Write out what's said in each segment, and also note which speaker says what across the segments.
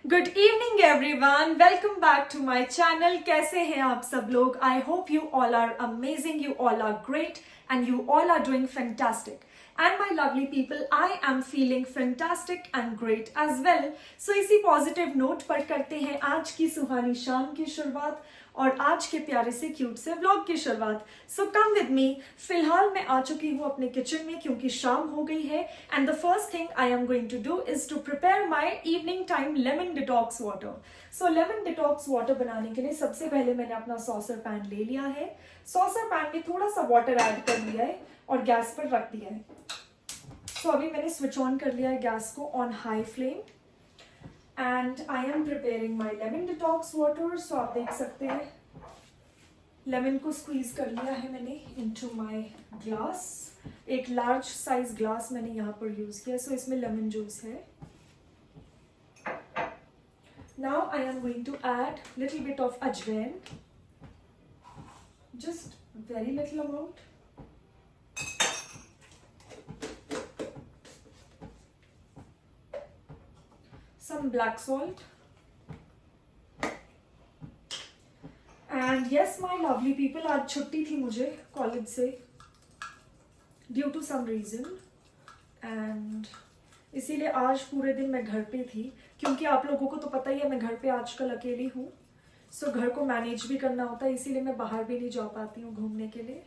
Speaker 1: Good evening everyone, welcome back to my channel. कैसे हैं आप सब लोग? I hope you all are amazing, you all are great and you all are doing fantastic. And my lovely people, I am feeling fantastic and great as well. So इसी positive note पर करते हैं आज की सुहानी शाम की शुरुआत और आज के प्यारे से क्यूट से व्लॉग की शुरुआत। सो कम विद मी। फिलहाल मैं आ चुकी हूँ अपने किचन में क्योंकि शाम हो गई है and the first thing I am going to do is to prepare my evening time lemon detox water. So lemon detox water बनाने के लिए सबसे पहले मैंने अपना सॉसर पैन ले लिया है। सॉसर पैन में थोड़ा सा वाटर ऐड कर लिया है और गैस पर रख दिया है। तो अभी मैंने स्विच ऑन कर लिया है गैस को on high flame and I am preparing my lemon detox water. So आप देख सकते हैं लेमन को स्क्वीज कर लिया है मैंने इनटू माय ग्लास। एक लार्ज साइज ग्लास मैंने यहाँ पर यूज किया। सो इसमें लेमन जूस है। Now I am going to add little bit of ajwain, just very little amount. Some black salt and yes my lovely people, आज छुट्टी थी मुझे कॉलेज से due to some reason and इसीलिए आज पूरे दिन मैं घर पे थी क्योंकि आप लोगों को तो पता ही है मैं घर पे आजकल अकेली हूँ। सो घर को मैनेज भी करना होता है, इसीलिए मैं बाहर भी नहीं जा पाती हूँ घूमने के लिए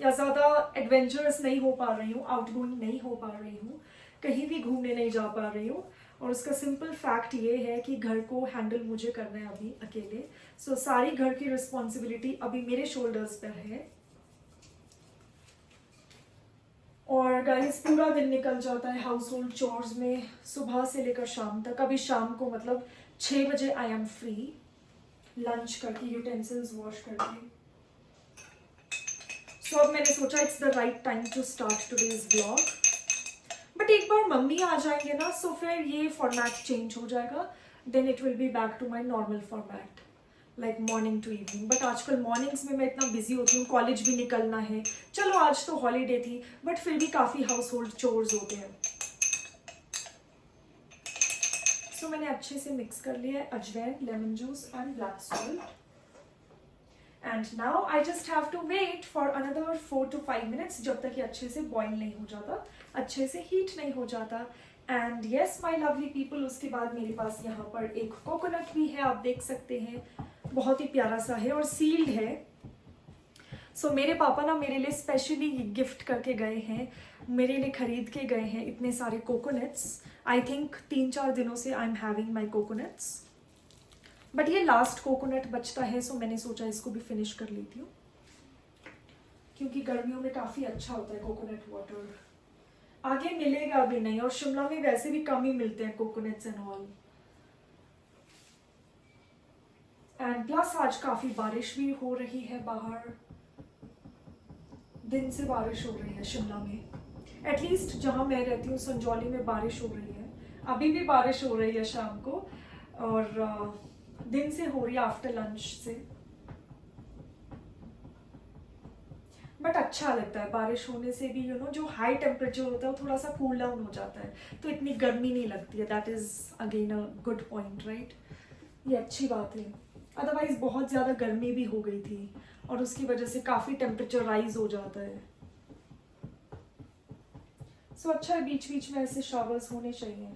Speaker 1: या ज़्यादा एडवेंचरस नहीं हो पा रही हूँ, आउटगोइंग नहीं हो पा रही हूँ, कहीं भी घूमने नहीं जा पा रही हूँ। और उसका सिंपल फैक्ट ये है कि घर को हैंडल मुझे करना है अभी अकेले। सो सारी घर की रिस्पॉन्सिबिलिटी अभी मेरे शोल्डर्स पर है और गाइस पूरा दिन निकल जाता है हाउस होल्ड चोर्स में सुबह से लेकर शाम तक। अभी शाम को मतलब 6 बजे आई एम फ्री, लंच करके यूटेंसिल्स वॉश करके। सो अब मैंने सोचा it's the right time to start today's blog. But एक बार मम्मी आ जाएंगे ना सो फिर ये फॉर्मेट चेंज हो जाएगा, then it will be back to my normal format like morning to evening. But आजकल मॉर्निंग्स में मैं इतना बिजी होती हूँ, कॉलेज भी निकलना है। चलो आज तो हॉलीडे थी बट फिर भी काफ़ी हाउस होल्ड चोर्स होते हैं। सो मैंने अच्छे से मिक्स कर लिया है ajwain, lemon juice and black salt and now I just have to wait for another 4 to 5 minutes जब तक ये अच्छे से बॉईल नहीं हो जाता, अच्छे से हीट नहीं हो जाता। And yes my lovely people, उसके बाद मेरे पास यहाँ पर एक कोकोनट भी है, आप देख सकते हैं बहुत ही प्यारा सा है और सील्ड है। सो मेरे पापा ना मेरे लिए स्पेशली गिफ्ट करके गए हैं, मेरे लिए खरीद के गए हैं इतने सारे कोकोनट्स। आई थिंक 3-4 दिनों से I am having my coconuts but ये लास्ट कोकोनट बचता है। सो मैंने सोचा इसको भी फिनिश कर लेती हूँ क्योंकि गर्मियों में काफ़ी अच्छा होता है कोकोनट वाटर। आगे मिलेगा भी नहीं और शिमला में वैसे भी कम ही मिलते हैं coconuts and all. And plus आज काफ़ी बारिश भी हो रही है बाहर, दिन से बारिश हो रही है शिमला में। एटलीस्ट जहाँ मैं रहती हूँ संजौली में बारिश हो रही है, अभी भी बारिश हो रही है शाम को और दिन से हो रही है आफ्टर लंच से। बट अच्छा लगता है बारिश होने से भी, जो हाई टेम्परेचर होता है वो थोड़ा सा कूल डाउन हो जाता है तो इतनी गर्मी नहीं लगती है। That is again a good point, right? ये अच्छी बात है, अदरवाइज बहुत ज़्यादा गर्मी भी हो गई थी और उसकी वजह से काफ़ी टेम्परेचर राइज हो जाता है। सो अच्छा है बीच बीच में ऐसे शावर्स होने चाहिए।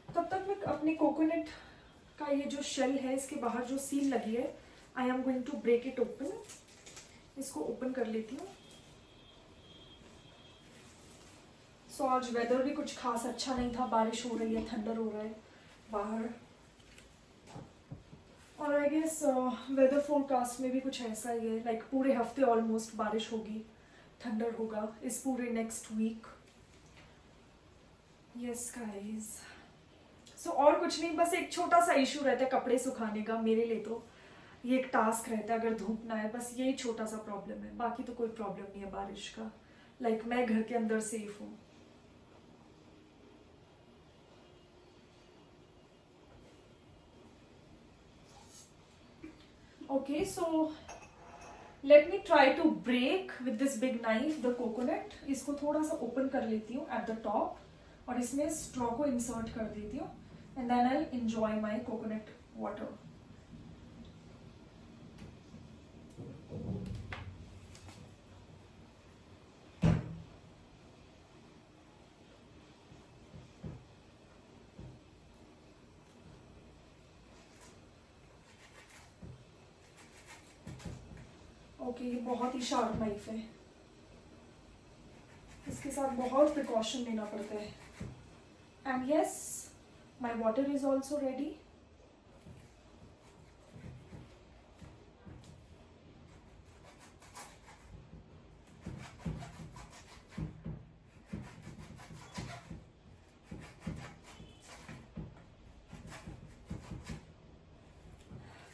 Speaker 1: तब तक मैं अपने कोकोनट का ये जो शेल है इसके बाहर जो सील लगी है I am going to break it open. इसको ओपन कर लेती हूँ। सो आज वेदर भी कुछ खास अच्छा नहीं था, बारिश हो रही है, थंडर हो रहा है बाहर और आई गेस वेदर फोरकास्ट में भी कुछ ऐसा ही है, लाइक पूरे हफ्ते ऑलमोस्ट बारिश होगी, थंडर होगा इस पूरे next week. Yes guys. So और कुछ नहीं, बस एक छोटा सा इशू रहता है कपड़े सुखाने का मेरे लिए तो, ये एक टास्क रहता है अगर धूप ना है, बस यही छोटा सा प्रॉब्लम है, बाकी तो कोई प्रॉब्लम नहीं है बारिश का। लाइक मैं घर के अंदर सेफ हूँ। Okay, so let me try to break with this big knife the coconut. इसको थोड़ा सा ओपन कर लेती हूँ एट द टॉप और इसमें स्ट्रॉ को इंसर्ट कर देती हूँ and then I enjoy my coconut water. Okay, ये बहुत ही शार्प नाइफ है, इसके साथ बहुत प्रिकॉशन लेना पड़ता है। And yes, my water is also ready.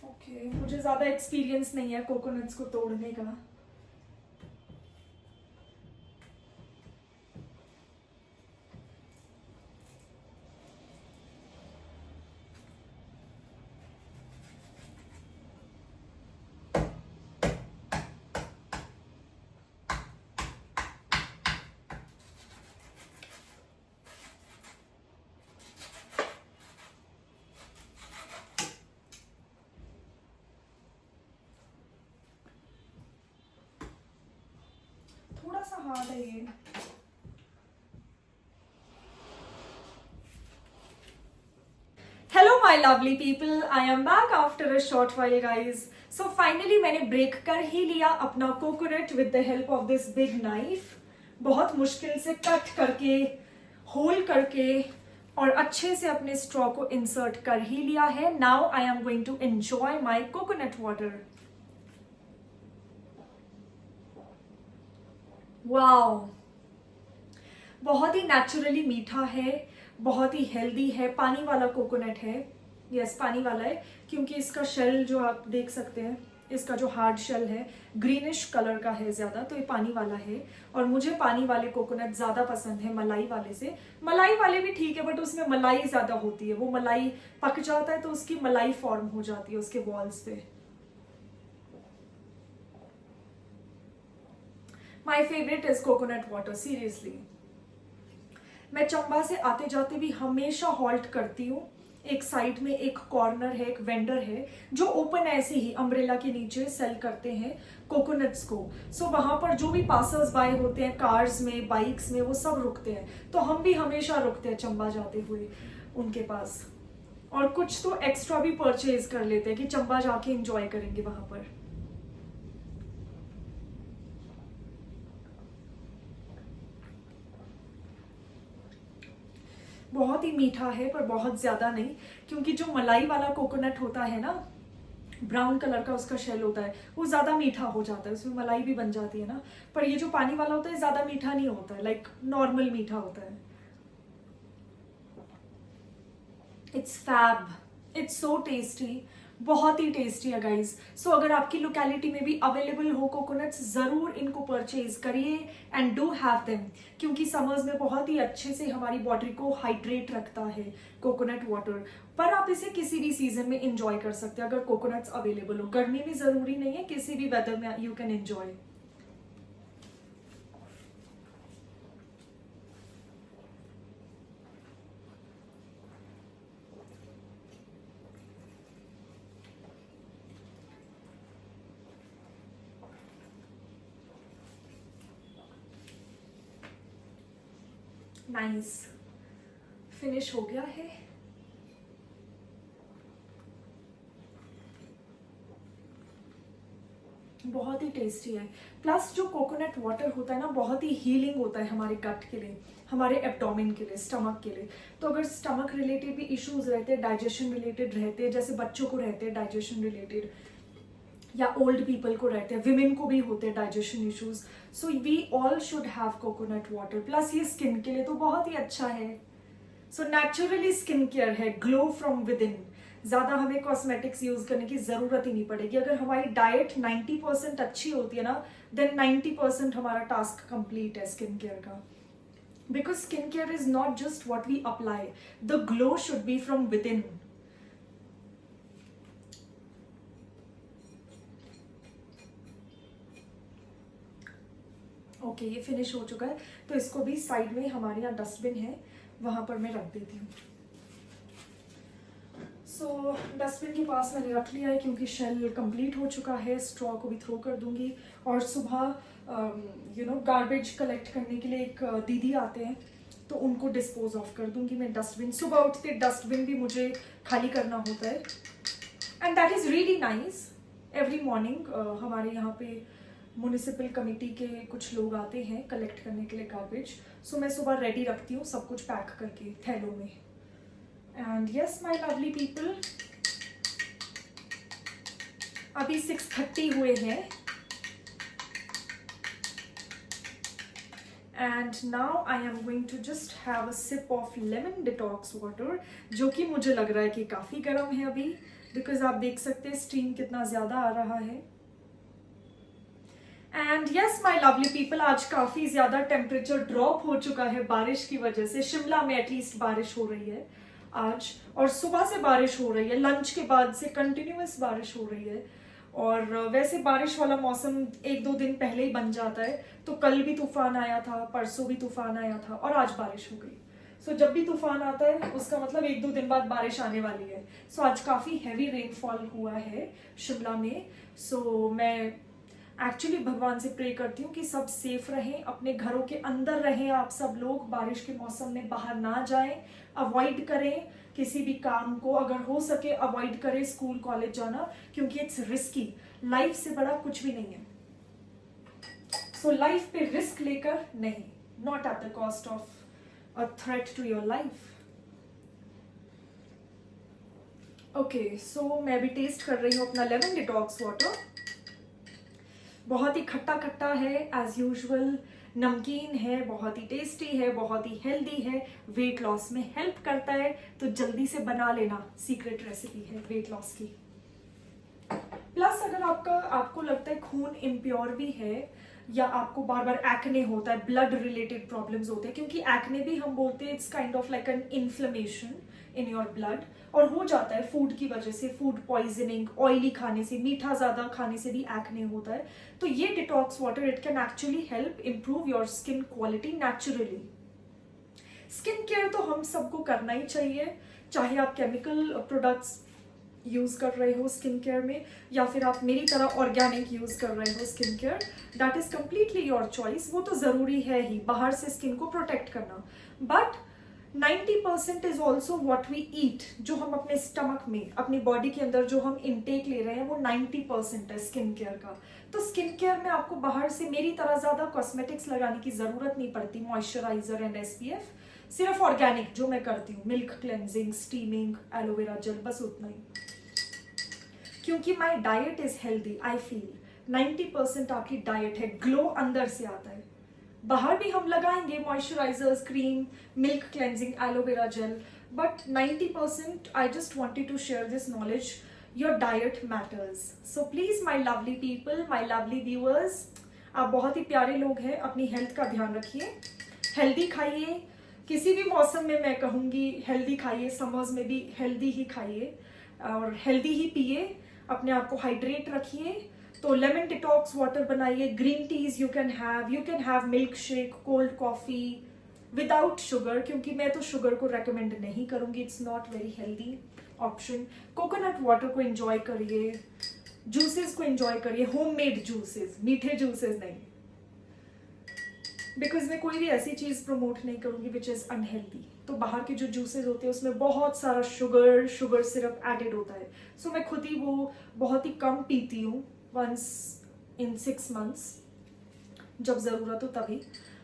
Speaker 1: Okay, मुझे ज़्यादा एक्सपीरियंस नहीं है कोकोनट्स को तोड़ने का। थोड़ा सा हार्ड है ये। Hello my lovely people, I am back after a short while guys. So finally मैंने ब्रेक कर ही लिया अपना coconut with the help of this big knife. बहुत मुश्किल से कट करके, होल करके और अच्छे से अपने स्ट्रॉ को इंसर्ट कर ही लिया है। Now I am going to enjoy my coconut water. Wow, बहुत ही नेचुरली मीठा है, बहुत ही हेल्दी है। पानी वाला कोकोनट है, यस पानी वाला है, क्योंकि इसका शेल जो आप देख सकते हैं, इसका जो हार्ड शेल है ग्रीनिश कलर का है ज़्यादा, तो ये पानी वाला है। और मुझे पानी वाले कोकोनट ज़्यादा पसंद है मलाई वाले से। मलाई वाले भी ठीक है, बट उसमें मलाई ज़्यादा होती है, वो मलाई पक जाता है तो उसकी मलाई फॉर्म हो जाती है उसके बॉल्स पे। My favourite is coconut water, seriously. मैं चंबा से आते जाते भी हमेशा हॉल्ट करती हूँ। एक साइड में एक कॉर्नर है, एक वेंडर है जो ओपन ऐसे ही अम्ब्रेला के नीचे सेल करते हैं कोकोनट्स को। सो वहां पर जो भी पासर्स बाय होते हैं कार्स में, बाइक्स में, वो सब रुकते हैं, तो हम भी हमेशा रुकते हैं चंबा जाते हुए उनके पास, और कुछ तो एक्स्ट्रा भी परचेज कर लेते हैं कि चंबा जाके एंजॉय करेंगे वहां पर। बहुत ही मीठा है पर बहुत ज़्यादा नहीं, क्योंकि जो मलाई वाला कोकोनट होता है ना, ब्राउन कलर का उसका शेल होता है, वो ज़्यादा मीठा हो जाता है, उसमें मलाई भी बन जाती है ना। पर ये जो पानी वाला होता है ज़्यादा मीठा नहीं होता है, लाइक नॉर्मल मीठा होता है। It's fab, it's so tasty, बहुत ही टेस्टी है गाइज। सो अगर आपकी लोकेलिटी में भी अवेलेबल हो कोकोनट्स, ज़रूर इनको परचेज करिए एंड डू हैव देम, क्योंकि समर्स में बहुत ही अच्छे से हमारी बॉडी को हाइड्रेट रखता है कोकोनट वाटर। पर आप इसे किसी भी सीजन में इंजॉय कर सकते हैं अगर कोकोनट्स अवेलेबल हो। गर्मी में ज़रूरी नहीं है, किसी भी वेदर में you can enjoy. Nice, finish हो गया है। बहुत ही टेस्टी है। प्लस जो कोकोनट वाटर होता है ना, बहुत ही हीलिंग होता है हमारे गट के लिए, हमारे एब्डोमेन के लिए, स्टमक के लिए। तो अगर स्टमक रिलेटेड भी इश्यूज रहते हैं, डाइजेशन रिलेटेड रहते हैं, जैसे बच्चों को रहते हैं डाइजेशन रिलेटेड, या ओल्ड पीपल को रहते हैं, विमेन को भी होते हैं digestion issues, so we all should have coconut water. Plus ये स्किन के लिए तो बहुत ही अच्छा है। सो नेचुरली स्किन केयर है, ग्लो फ्रॉम विद इन। ज़्यादा हमें कॉस्मेटिक्स यूज़ करने की ज़रूरत ही नहीं पड़ेगी। अगर हमारी डाइट 90% अच्छी होती है ना, देन 90% हमारा टास्क कंप्लीट है स्किन केयर का। Because skin care is not just what we apply, the glow should be from within. Okay, ये फिनिश हो चुका है, तो इसको भी साइड में हमारे यहाँ डस्टबिन है, वहां पर मैं रख देती हूँ। सो डस्टबिन के पास मैंने रख लिया है क्योंकि शेल कंप्लीट हो चुका है। स्ट्रॉ को भी थ्रो कर दूंगी, और सुबह गार्बेज कलेक्ट करने के लिए एक दीदी आते हैं, तो उनको डिस्पोज ऑफ कर दूंगी मैं डस्टबिन। सुबह उठते डस्टबिन भी मुझे खाली करना होता है, and that is really nice. Every morning हमारे यहाँ पे म्यूनिसिपल कमेटी के कुछ लोग आते हैं कलेक्ट करने के लिए गार्बेज। सो मैं सुबह रेडी रखती हूँ सब कुछ पैक करके थैलों में। And yes my lovely people, अभी 6:30 हुए हैं, and now I am going to just have a sip of lemon detox water, जो कि मुझे लग रहा है कि काफ़ी गर्म है अभी, बिकॉज आप देख सकते हैं स्टीम कितना ज़्यादा आ रहा है। And yes my lovely people, आज काफ़ी ज़्यादा टेम्परेचर ड्रॉप हो चुका है बारिश की वजह से। शिमला में एटलीस्ट बारिश हो रही है आज, और सुबह से बारिश हो रही है, लंच के बाद से कंटिन्यूअस बारिश हो रही है। और वैसे बारिश वाला मौसम 1-2 दिन पहले ही बन जाता है, तो कल भी तूफान आया था, परसों भी तूफान आया था, और आज बारिश हो गई। सो जब भी तूफान आता है उसका मतलब 1-2 दिन बाद बारिश आने वाली है। सो आज काफ़ी हैवी रेनफॉल हुआ है शिमला में। सो मैं एक्चुअली भगवान से प्रे करती हूँ कि सब सेफ रहें, अपने घरों के अंदर रहें। आप सब लोग बारिश के मौसम में बाहर ना जाएं, अवॉइड करें किसी भी काम को, अगर हो सके अवॉइड करें स्कूल कॉलेज जाना, क्योंकि इट्स रिस्की। लाइफ से बड़ा कुछ भी नहीं है। सो लाइफ पे रिस्क लेकर नहीं, not at the cost of a threat to your life. Okay, so मैं भी टेस्ट कर रही हूँ अपना लेमन डिटॉक्स वाटर। बहुत ही खट्टा खट्टा है एज यूजुअल, नमकीन है, बहुत ही टेस्टी है, बहुत ही हेल्दी है, वेट लॉस में हेल्प करता है, तो जल्दी से बना लेना। सीक्रेट रेसिपी है वेट लॉस की। प्लस अगर आपको लगता है खून इम्प्योर भी है, या आपको बार बार एक्ने होता है, ब्लड रिलेटेड प्रॉब्लम्स होते हैं, क्योंकि एक्ने भी हम बोलते हैं it's kind of like an inflammation in your blood, और हो जाता है फूड की वजह से, फूड पॉइजनिंग, ऑयली खाने से, मीठा ज्यादा खाने से भी एक्ने होता है। तो ये detox water it can actually help improve your skin quality naturally. Skin care तो हम सबको करना ही चाहिए, चाहे आप केमिकल प्रोडक्ट्स यूज कर रहे हो स्किन केयर में, या फिर आप मेरी तरह ऑर्गेनिक यूज कर रहे हो skin care, that is completely your choice. वो तो जरूरी है ही बाहर से स्किन को प्रोटेक्ट करना, but 90% is also what we eat. जो हम अपने स्टमक में, अपनी बॉडी के अंदर जो हम इनटेक ले रहे हैं, वो 90% है स्किन केयर का। तो स्किन केयर में आपको बाहर से मेरी तरह ज्यादा कॉस्मेटिक्स लगाने की जरूरत नहीं पड़ती, मॉइस्चराइजर एंड SPF। सिर्फ ऑर्गेनिक जो मैं करती हूँ, milk cleansing, steaming, aloe vera gel, बस उतना ही। क्योंकि my diet is healthy, I feel 90% आपकी डाइट है, ग्लो अंदर से आता है। बाहर भी हम लगाएंगे moisturisers, cream, milk cleansing, aloe vera gel, but 90% I just wanted to share this knowledge, your diet matters. So please my lovely people, my lovely viewers, आप बहुत ही प्यारे लोग हैं, अपनी हेल्थ का ध्यान रखिए, हेल्दी खाइए। किसी भी मौसम में मैं कहूँगी हेल्दी खाइए, समर्स में भी हेल्दी ही खाइए और हेल्दी ही पिए, अपने आप को हाइड्रेट रखिए। तो लेमन डिटॉक्स वाटर बनाइए, green teas you can have milkshake, cold coffee without sugar, क्योंकि मैं तो शुगर को रेकमेंड नहीं करूंगी, it's not very healthy option. Coconut water को एंजॉय करिए, जूसेस को एंजॉय करिए, होममेड जूसेस, मीठे जूसेस नहीं, बिकॉज मैं कोई भी ऐसी चीज प्रमोट नहीं करूंगी विच इज अनहेल्दी। तो बाहर के जो जूसेस होते हैं उसमें बहुत सारा शुगर सिरप एडेड होता है। सो मैं खुद ही वो बहुत ही कम पीती हूँ, once in 6 months, जब ज़रूरत हो तभी।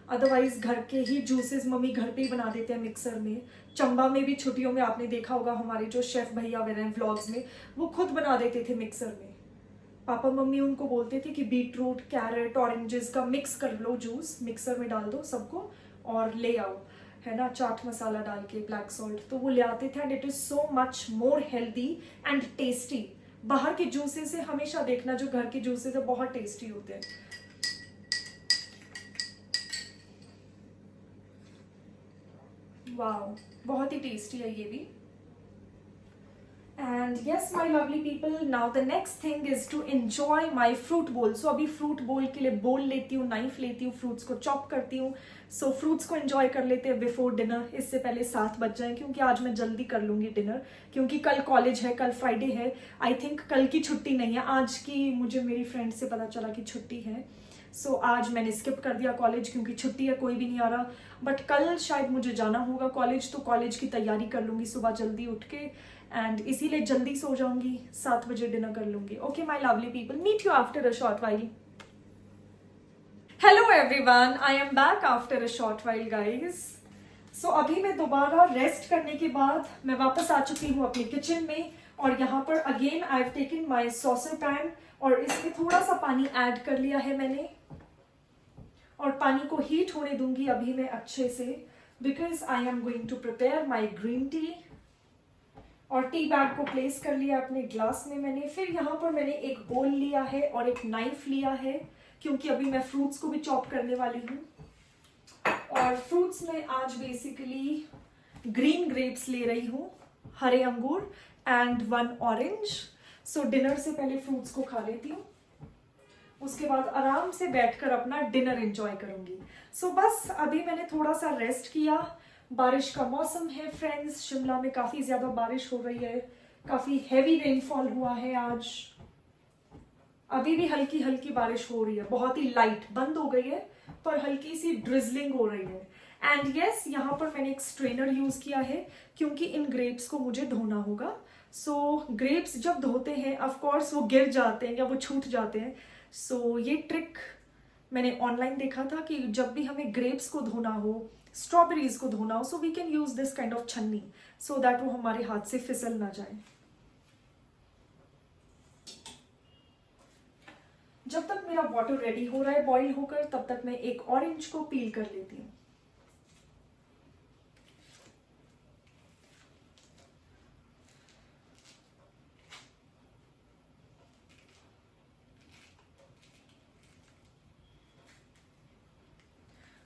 Speaker 1: अदरवाइज घर के ही जूसेस मम्मी घर पे ही बना देते हैं मिक्सर में। चंबा में भी छुट्टियों में आपने देखा होगा हमारे जो शेफ भैया वे हैं व्लॉग्स में, वो खुद बना देते थे मिक्सर में। पापा मम्मी उनको बोलते थे कि बीटरूट, कैरेट, ऑरेंजेस का मिक्स कर लो जूस, मिक्सर में डाल दो सबको और ले आओ, है ना, चाट मसाला डाल के, ब्लैक सॉल्ट, तो वो ले आते थे and it is so much more healthy and tasty. बाहर के जूसेस से हमेशा देखना, जो घर के जूसेस है बहुत टेस्टी होते हैं। वाओ, बहुत ही टेस्टी है ये भी। And yes my lovely people, now the next thing is to enjoy my fruit bowl. So अभी फ्रूट बोल के लिए बोल लेती हूँ, नाइफ लेती हूँ, फ्रूट्स को चॉप करती हूँ। सो फ्रूट्स को एंजॉय कर लेते हैं बिफोर डिनर, इससे पहले 7 बज जाए, क्योंकि आज मैं जल्दी कर लूंगी डिनर, क्योंकि कल कॉलेज है, कल फ्राइडे है। आई थिंक कल की छुट्टी नहीं है, आज की मुझे मेरी फ्रेंड से पता चला कि छुट्टी है। सो आज मैंने स्किप कर दिया कॉलेज, क्योंकि छुट्टी है, कोई भी नहीं आ रहा। बट कल शायद मुझे जाना होगा कॉलेज, तो कॉलेज की तैयारी कर लूंगी सुबह जल्दी उठ के, एंड इसीलिए जल्दी सो जाऊंगी, 7 बजे डिनर कर लूंगी। Okay my lovely people, meet you after a short while. Hello everyone, I am back after a short while guys. So अभी मैं दोबारा रेस्ट करने के बाद मैं वापस आ चुकी हूँ अपनी किचन में, और यहाँ पर again I have taken my saucer pan, और इसमें थोड़ा सा पानी ऐड कर लिया है मैंने, और पानी को हीट होने दूंगी अभी मैं अच्छे से, because I am going to prepare my green tea. और टी बैग को प्लेस कर लिया अपने ग्लास में मैंने। फिर यहाँ पर मैंने एक बोल लिया है और एक नाइफ लिया है, क्योंकि अभी मैं फ्रूट्स को भी चॉप करने वाली हूँ। और फ्रूट्स में आज बेसिकली ग्रीन ग्रेप्स ले रही हूँ, हरे अंगूर, एंड 1 ऑरेंज। सो डिनर से पहले फ्रूट्स को खा लेती हूँ, उसके बाद आराम से बैठकर अपना डिनर एंजॉय करूंगी। सो बस अभी मैंने थोड़ा सा रेस्ट किया। बारिश का मौसम है फ्रेंड्स, शिमला में काफी ज्यादा बारिश हो रही है, काफी हैवी रेनफॉल हुआ है आज। अभी भी हल्की हल्की बारिश हो रही है, बहुत ही लाइट, बंद हो गई है पर हल्की सी ड्रिजलिंग हो रही है। एंड यस, यहाँ पर मैंने एक स्ट्रेनर यूज किया है, क्योंकि इन ग्रेप्स को मुझे धोना होगा। सो ग्रेप्स जब धोते हैं ऑफ कोर्स वो गिर जाते हैं या वो छूट जाते हैं। सो ये ट्रिक मैंने ऑनलाइन देखा था कि जब भी हमें ग्रेप्स को धोना हो, स्ट्रॉबेरीज को धोना हो, so we can use this kind of छन्नी, सो दैट वो हमारे हाथ से फिसल ना जाए। जब तक मेरा वाटर रेडी हो रहा है बॉईल होकर, तब तक मैं एक ऑरेंज को पील कर लेती हूँ।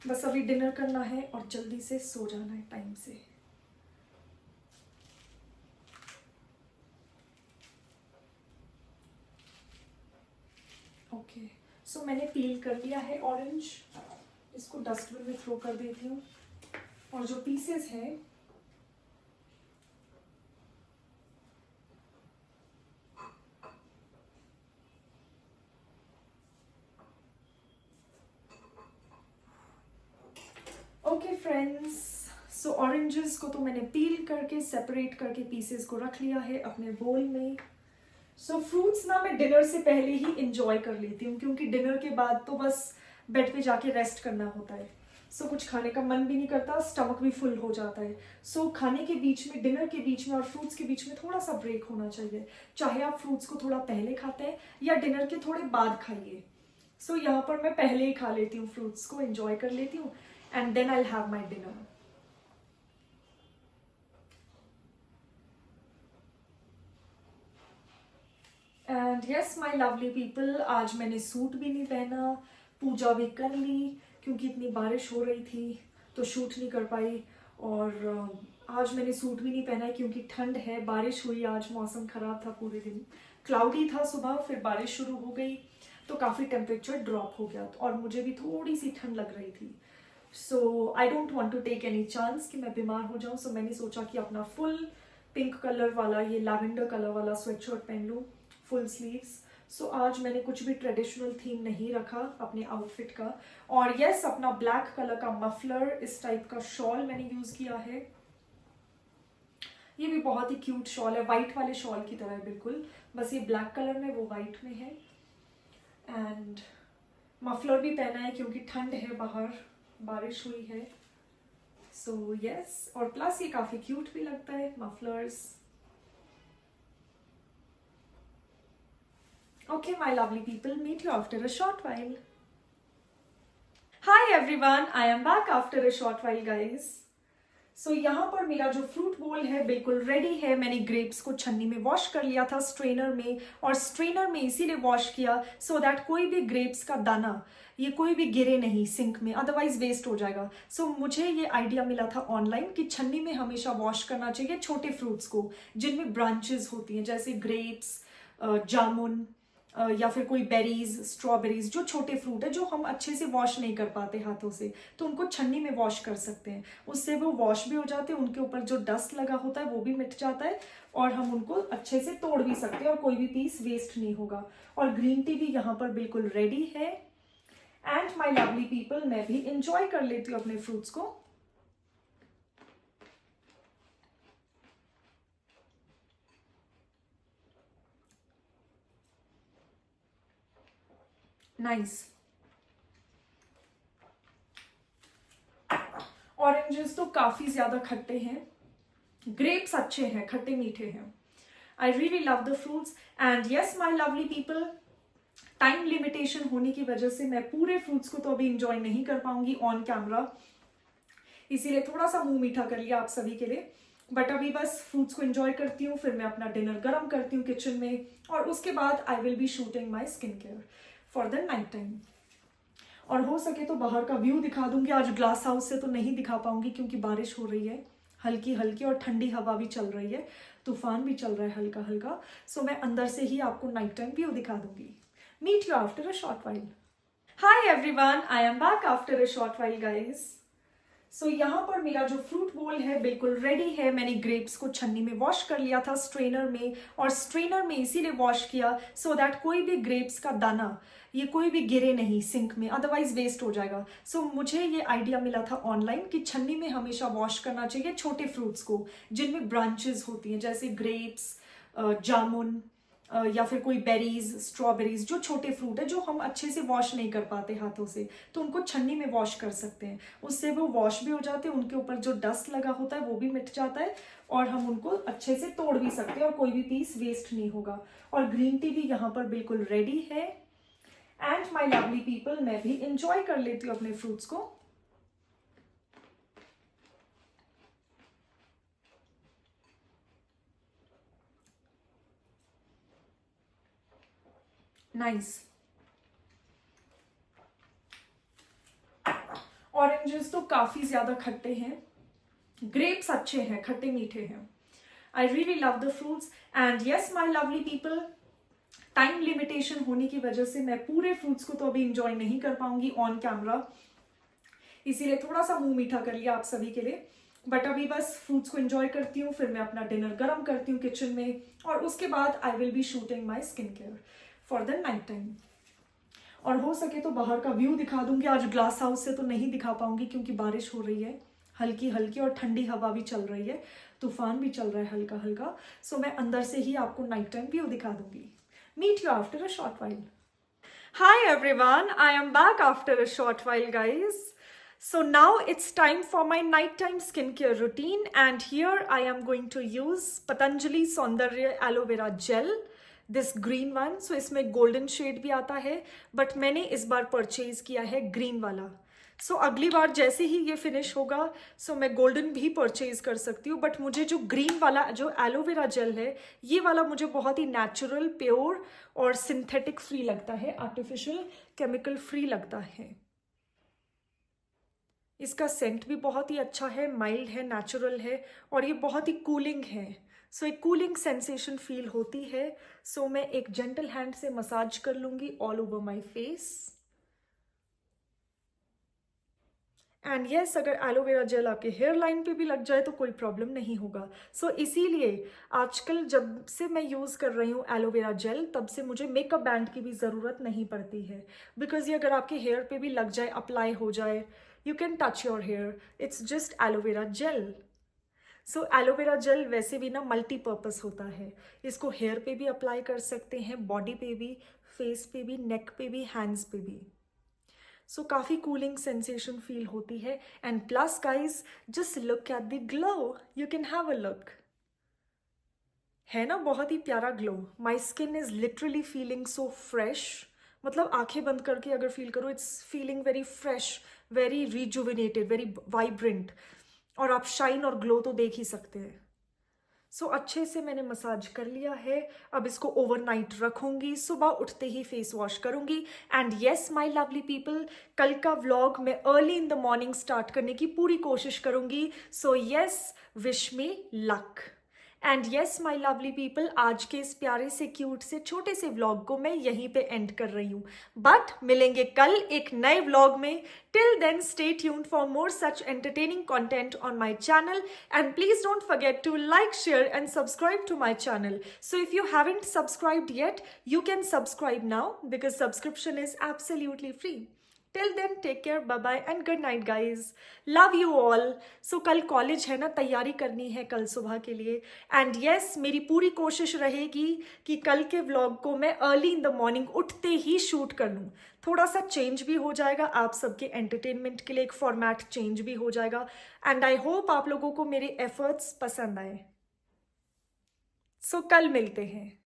Speaker 1: बस अभी डिनर करना है और जल्दी से सो जाना है टाइम से। ओके, सो मैंने पील कर लिया है ऑरेंज, इसको डस्टबिन में थ्रो कर देती हूँ। और जो पीसेस हैं ओके फ्रेंड्स, सो ऑरेंजेस को तो मैंने पील करके सेपरेट करके पीसेस को रख लिया है अपने बोल में। सो फ्रूट्स ना मैं डिनर से पहले ही इंजॉय कर लेती हूँ, क्योंकि डिनर के बाद तो बस बेड पे जाके रेस्ट करना होता है। सो कुछ खाने का मन भी नहीं करता, स्टमक भी फुल हो जाता है। सो खाने के बीच में, डिनर के बीच में और फ्रूट्स के बीच में थोड़ा सा ब्रेक होना चाहिए, चाहे आप फ्रूट्स को थोड़ा पहले खाते हैं या डिनर के थोड़े बाद खाइए। सो यहाँ पर मैं पहले ही खा लेती हूँ, फ्रूट्स को एंजॉय कर लेती हूँ, and then I have my dinner. And yes my lovely people, आज मैंने सूट भी नहीं पहना, पूजा भी कर ली, क्योंकि इतनी बारिश हो रही थी तो शूट नहीं कर पाई। और आज मैंने सूट भी नहीं पहना है, क्योंकि ठंड है, बारिश हुई आज, मौसम खराब था, पूरे दिन क्लाउडी था सुबह, फिर बारिश शुरू हो गई तो काफ़ी टेम्परेचर ड्रॉप हो गया, और मुझे भी थोड़ी सी ठंड लग रही थी। So I don't want to take any chance कि मैं बीमार हो जाऊँ। सो मैंने सोचा कि अपना फुल पिंक कलर वाला, ये लैवेंडर कलर वाला स्वेट शर्ट पहन लूँ, फुल स्लीव्स। सो आज मैंने कुछ भी ट्रेडिशनल थीम नहीं रखा अपने आउटफिट का। और यस, अपना ब्लैक कलर का मफलर, इस टाइप का शॉल मैंने यूज किया है। ये भी बहुत ही क्यूट शॉल है, वाइट वाले शॉल की तरह है बिल्कुल, बस ये ब्लैक कलर में, वो वाइट में है। एंड मफलर भी पहना है क्योंकि ठंड है बाहर, बारिश हुई है। सो यस, और प्लस ये काफी क्यूट भी लगता है mufflers. Okay, my lovely people, meet you after a short while. Hi everyone, I am back after a short while, guys. सो यहाँ पर मेरा जो फ्रूट बोल है बिल्कुल रेडी है। मैंने ग्रेप्स को छन्नी में वॉश कर लिया था स्ट्रेनर में, और स्ट्रेनर में इसीलिए वॉश किया सो दैट कोई भी ग्रेप्स का दाना ये कोई भी गिरे नहीं सिंक में, अदरवाइज वेस्ट हो जाएगा। सो मुझे ये आइडिया मिला था ऑनलाइन कि छन्नी में हमेशा वॉश करना चाहिए छोटे फ्रूट्स को जिनमें ब्रांचेस होती हैं, जैसे ग्रेप्स, जामुन या फिर कोई बेरीज, स्ट्रॉबेरीज, जो छोटे फ्रूट है जो हम अच्छे से वॉश नहीं कर पाते हाथों से, तो उनको छन्नी में वॉश कर सकते हैं। उससे वो वॉश भी हो जाते हैं, उनके ऊपर जो डस्ट लगा होता है वो भी मिट जाता है, और हम उनको अच्छे से तोड़ भी सकते हैं और कोई भी पीस वेस्ट नहीं होगा। और ग्रीन टी भी यहाँ पर बिल्कुल रेडी है। एंड माई लवली पीपल, मैं भी इंजॉय कर लेती हूँ अपने फ्रूट्स को। नाइस। ऑरेंजेस तो काफी ज्यादा खट्टे हैं, ग्रेप्स अच्छे हैं, खट्टे मीठे हैं। I really love the fruits. And yes my lovely people, time limitation होने की वजह से मैं पूरे फ्रूट्स को तो अभी इंजॉय नहीं कर पाऊंगी ऑन कैमरा, इसीलिए थोड़ा सा मुंह मीठा कर लिया आप सभी के लिए। बट अभी बस फ्रूट्स को एंजॉय करती हूँ, फिर मैं अपना डिनर गर्म करती हूँ किचन में, और उसके बाद I will be shooting my skin care for the night time. और हो सके तो बाहर का व्यू दिखा दूंगी। आज ग्लास हाउस से तो नहीं दिखा पाऊंगी क्योंकि बारिश हो रही है हल्की हल्की, और ठंडी हवा भी चल रही है, तूफान भी चल रहा है हल्का हल्का। सो मैं अंदर से ही आपको नाइट टाइम व्यू दिखा दूंगी। Meet you after a short while. Hi everyone, I am back after a short while guys. So यहाँ पर मेरा जो फ्रूट बोल है बिल्कुल रेडी है। मैंने ग्रेप्स को छन्नी में वॉश कर लिया था स्ट्रेनर में, और स्ट्रेनर में इसीलिए वॉश किया सो दैट कोई भी ग्रेप्स का दाना ये कोई भी गिरे नहीं सिंक में, अदरवाइज वेस्ट हो जाएगा। सो मुझे ये आइडिया मिला था ऑनलाइन कि छन्नी में हमेशा वॉश करना चाहिए छोटे फ्रूट्स को जिनमें ब्रांचेस होती हैं, जैसे ग्रेप्स, जामुन या फिर कोई बेरीज, स्ट्रॉबेरीज, जो छोटे फ्रूट है जो हम अच्छे से वॉश नहीं कर पाते हाथों से, तो उनको छन्नी में वॉश कर सकते हैं। उससे वो वॉश भी हो जाते हैं, उनके ऊपर जो डस्ट लगा होता है वो भी मिट जाता है, और हम उनको अच्छे से तोड़ भी सकते हैं और कोई भी पीस वेस्ट नहीं होगा। और ग्रीन टी भी यहाँ पर बिल्कुल रेडी है। एंड माई लवली पीपल, मैं भी इंजॉय कर लेती हूँ अपने फ्रूट्स को। नाइस। ऑरेंजेस तो काफी ज्यादा खट्टे हैं, ग्रेप्स अच्छे हैं, खट्टे मीठे हैं। I really love the fruits. And yes my lovely people, time limitation होने की वजह से मैं पूरे फ्रूट्स को तो अभी इंजॉय नहीं कर पाऊंगी ऑन कैमरा, इसीलिए थोड़ा सा मुंह मीठा कर लिया आप सभी के लिए। बट अभी बस फ्रूट्स को एंजॉय करती हूँ, फिर मैं अपना डिनर गर्म करती हूँ किचन में, और उसके बाद I will be shooting my skin care for the night time. और हो सके तो बाहर का व्यू दिखा दूंगी। आज ग्लास हाउस से तो नहीं दिखा पाऊंगी क्योंकि बारिश हो रही है हल्की हल्की, और ठंडी हवा भी चल रही है, तूफान भी चल रहा है हल्का हल्का। सो मैं अंदर से ही आपको नाइट टाइम व्यू दिखा दूंगी। Meet you after a short while. Hi everyone, I am back after a short while guys. So now it's time for my nighttime skincare routine, and here I am going to use Patanjali Saundarya Aloe Vera Gel, this green one. So इसमें golden shade भी आता है, but मैंने इस बार purchase किया है green वाला। सो अगली बार जैसे ही ये फिनिश होगा सो मैं गोल्डन भी परचेज कर सकती हूँ, बट मुझे जो ग्रीन वाला जो एलोवेरा जेल है ये वाला मुझे बहुत ही नेचुरल, प्योर और सिंथेटिक फ्री लगता है, आर्टिफिशियल केमिकल फ्री लगता है। इसका सेंट भी बहुत ही अच्छा है, माइल्ड है, नेचुरल है, और ये बहुत ही कूलिंग है। सो एक कूलिंग सेंसेशन फील होती है। सो मैं एक जेंटल हैंड से मसाज कर लूँगी all over my face. And yes, अगर एलोवेरा जेल आपके हेयर लाइन पे भी लग जाए तो कोई प्रॉब्लम नहीं होगा। सो इसीलिए आजकल जब से मैं यूज़ कर रही हूँ एलोवेरा जेल, तब से मुझे मेकअप बैंड की भी ज़रूरत नहीं पड़ती है, बिकॉज ये अगर आपके हेयर पे भी लग जाए, अप्लाई हो जाए, you can touch your hair, it's just aloe vera gel. So aloe vera gel वैसे भी ना मल्टीपर्पज़ होता है, इसको हेयर पे भी अप्लाई कर सकते हैं, बॉडी पे भी, फेस पे भी, नेक पे भी, हैंड्स पे भी। सो काफ़ी कूलिंग सेंसेशन फील होती है। And plus guys, just look at the glow, you can have a look, है ना बहुत ही प्यारा glow. My skin is literally feeling so fresh, मतलब आंखें बंद करके अगर फील करो, it's feeling very fresh, very rejuvenated, very vibrant, और आप शाइन और ग्लो तो देख ही सकते हैं। सो अच्छे से मैंने मसाज कर लिया है। अब इसको ओवरनाइट रखूंगी, सुबह उठते ही फेस वॉश करूंगी। And yes my lovely people, कल का व्लॉग मैं early in the morning start करने की पूरी कोशिश करूंगी। So yes, wish me luck. And yes my lovely people, आज के इस प्यारे से क्यूट से छोटे से व्लॉग को मैं यहीं पे एंड कर रही हूँ, बट मिलेंगे कल एक नए व्लॉग में। Till then stay tuned for more such entertaining content on my channel, and please don't forget to like, share and subscribe to my channel. So if you haven't subscribed yet, you can subscribe now because subscription is absolutely free. Till then, take care, bye bye and good night guys. Love you all. So कल college है ना, तैयारी करनी है कल सुबह के लिए। एंड yes, मेरी पूरी कोशिश रहेगी कि कल के व्लॉग को मैं अर्ली इन द मॉर्निंग उठते ही शूट कर लूँ। थोड़ा सा चेंज भी हो जाएगा, आप सबके एंटरटेनमेंट के लिए एक फॉर्मेट चेंज भी हो जाएगा। एंड आई होप आप लोगों को मेरे एफर्ट्स पसंद आए। सो कल मिलते हैं।